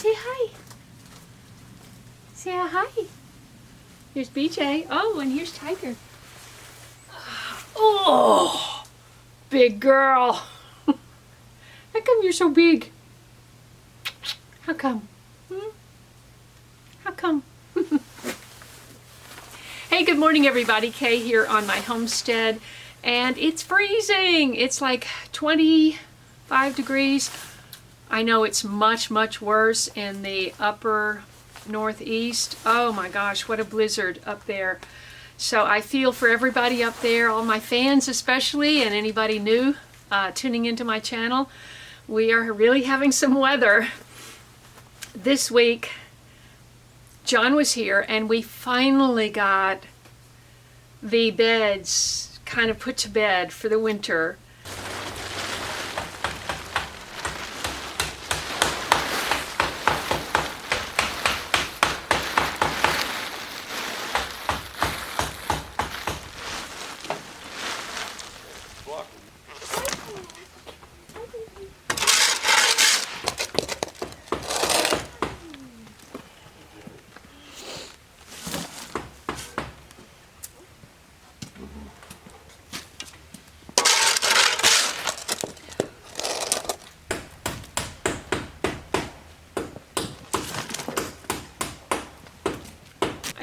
Say hi. Say hi. Here's BJ. Oh, and here's Tiger. Oh, big girl. How come you're so big? How come? How come? Hey, good morning everybody. Kay here on my homestead, and it's freezing. It's like 25 degrees. I know it's much worse in the upper northeast. Oh my gosh, what a blizzard up there. So I feel for everybody up there, all my fans especially, and anybody new tuning into my channel. We are really having some weather. This week, John was here and we finally got the beds kind of put to bed for the winter.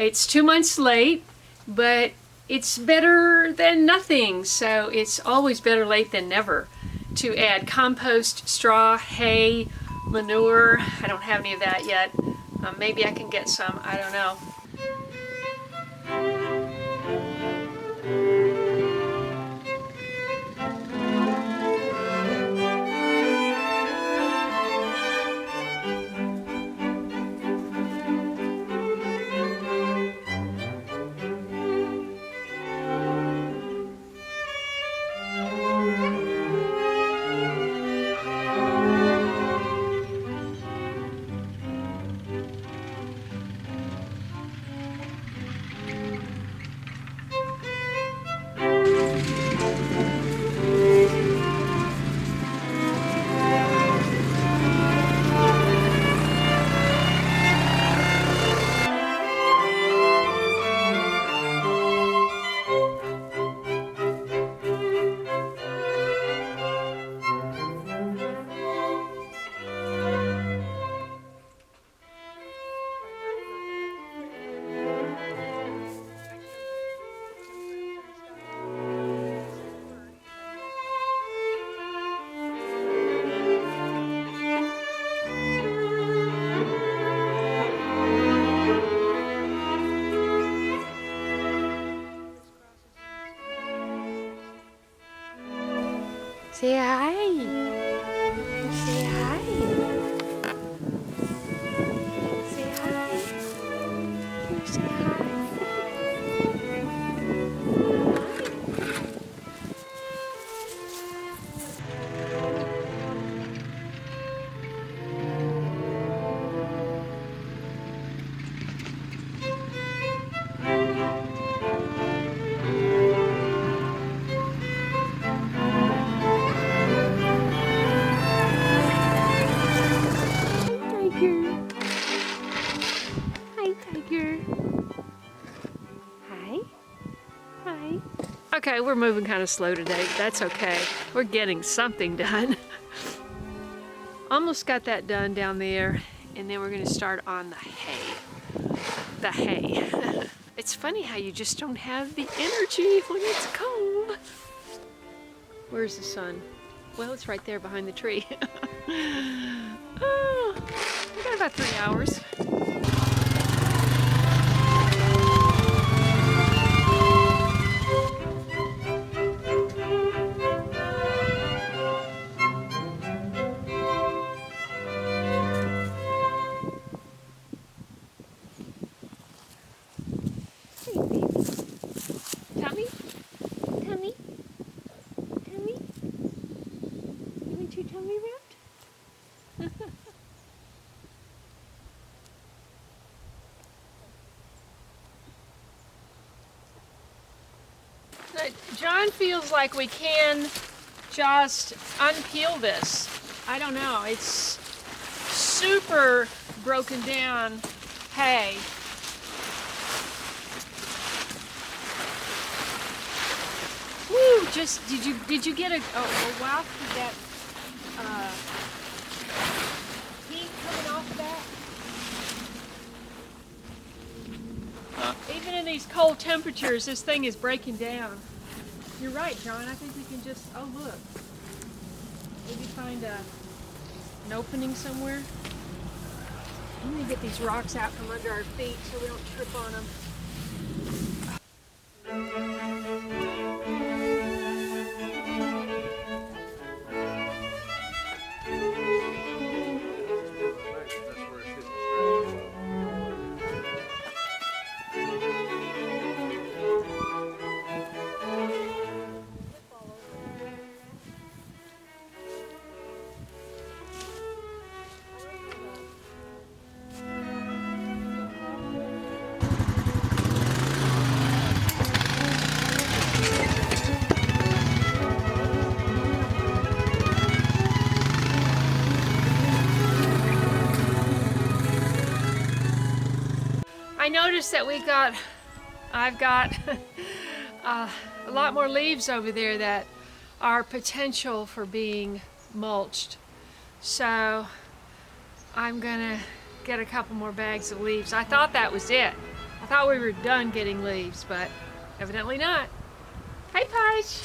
It's 2 months late, but it's better than nothing. So it's always better late than never to add compost, straw, hay, manure. I don't have any of that yet. Maybe I can get some, I don't know. Say hi. Say hi. Say hi. Say hi. Okay, we're moving kind of slow today. That's okay. We're getting something done. Almost got that done down there, and then we're going to start on the hay. The hay. It's funny how you just don't have the energy when it's cold. Where's the sun? Well, it's right there behind the tree. Oh, we got about 3 hours. John feels like we can just unpeel this. I don't know, it's super broken down hay. Woo! Just did you get a wow? Did that heat coming off that? Even in these cold temperatures, this thing is breaking down. You're right, John. I think we can just, oh look, maybe find an opening somewhere. I'm gonna get these rocks out from under our feet so we don't trip on them. I noticed that I've got a lot more leaves over there that are potential for being mulched. So I'm gonna get a couple more bags of leaves. I thought that was it. I thought we were done getting leaves, but evidently not. Hey, Paige.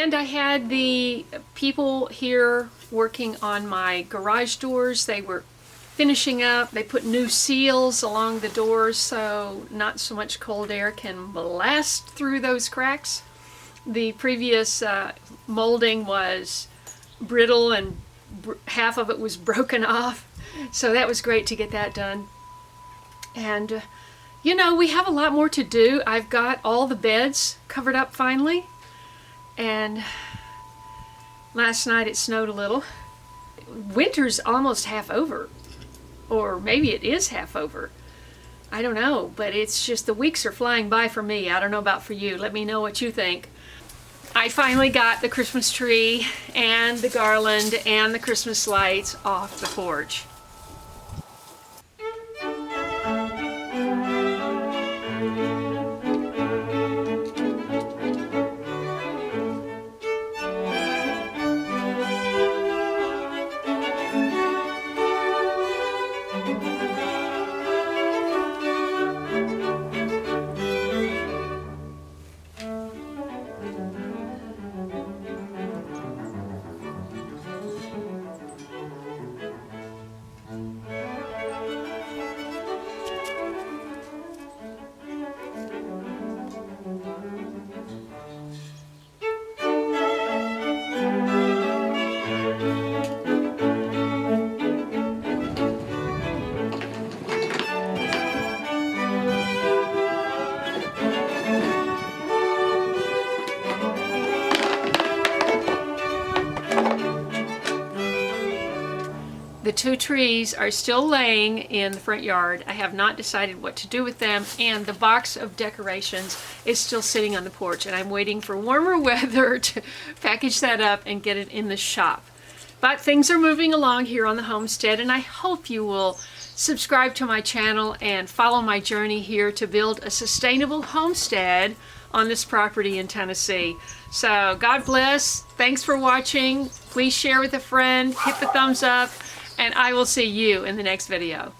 And I had the people here working on my garage doors. They were finishing up. They put new seals along the doors so not so much cold air can blast through those cracks. The previous molding was brittle and half of it was broken off. So that was great to get that done. And you know, we have a lot more to do. I've got all the beds covered up finally. And last night it snowed a little. Winter's almost half over. Or maybe it is half over. I don't know, but it's just the weeks are flying by for me. I don't know about for you. Let me know what you think. I finally got the Christmas tree and the garland and the Christmas lights off the porch. The two trees are still laying in the front yard. I have not decided what to do with them, and the box of decorations is still sitting on the porch, and I'm waiting for warmer weather to package that up and get it in the shop. But things are moving along here on the homestead, and I hope you will subscribe to my channel and follow my journey here to build a sustainable homestead on this property in Tennessee. So God bless. Thanks for watching. Please share with a friend, hit the thumbs up, and I will see you in the next video.